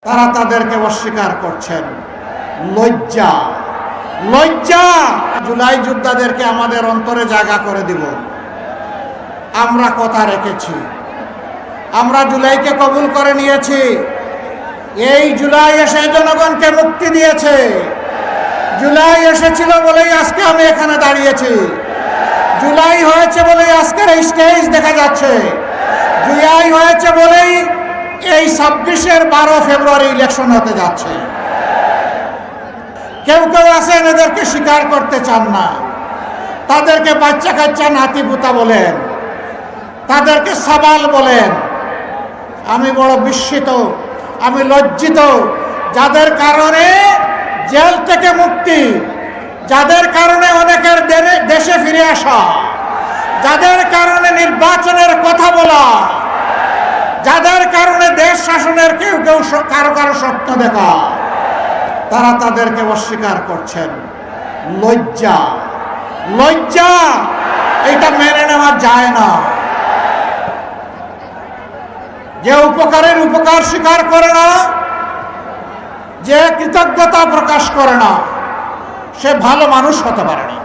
তারা তাদেরকে অস্বীকার করছেন। লজ্জা, লজ্জা। জুলাই যোদ্ধাদেরকে আমাদের অন্তরে জায়গা করে দিব। আমরা কথা রেখেছি, আমরা জুলাইকে কবুল করে নিয়েছি। এই জুলাই এসে জনগণকে মুক্তি দিয়েছে। জুলাই এসেছিল বলেই আজকে আমি এখানে দাঁড়িয়েছি। জুলাই হয়েছে বলেই আজকের এই স্টেজ দেখা যাচ্ছে। জুলাই হয়েছে বলেই এই 26-এর 12 ফেব্রুয়ারি ইলেকশন হতে যাচ্ছে। কেউ কেউ আছেন এদেরকে স্বীকার করতে চান না, তাদেরকে বাচ্চা কাচ্চা নাতিপুতা বলেন, তাদেরকে সাবাল বলেন। আমি বড় বিস্মিত, আমি লজ্জিত, যাদের কারণে জেল থেকে মুক্তি, যাদের কারণে অনেকের দেশে ফিরে আসা, যাদের কারণে নির্বাচনের কথা বলা, যাদের কারণে দেশ শাসনের কেউ কেউ কারো কারো স্বপ্ন দেখা, তারা তাদেরকে অস্বীকার করছেন। লজ্জা, লজ্জা। এটা মেনে নেওয়া যায় না। যে উপকারের উপকার স্বীকার করে না, যে কৃতজ্ঞতা প্রকাশ করে না, সে ভালো মানুষ হতে পারে না।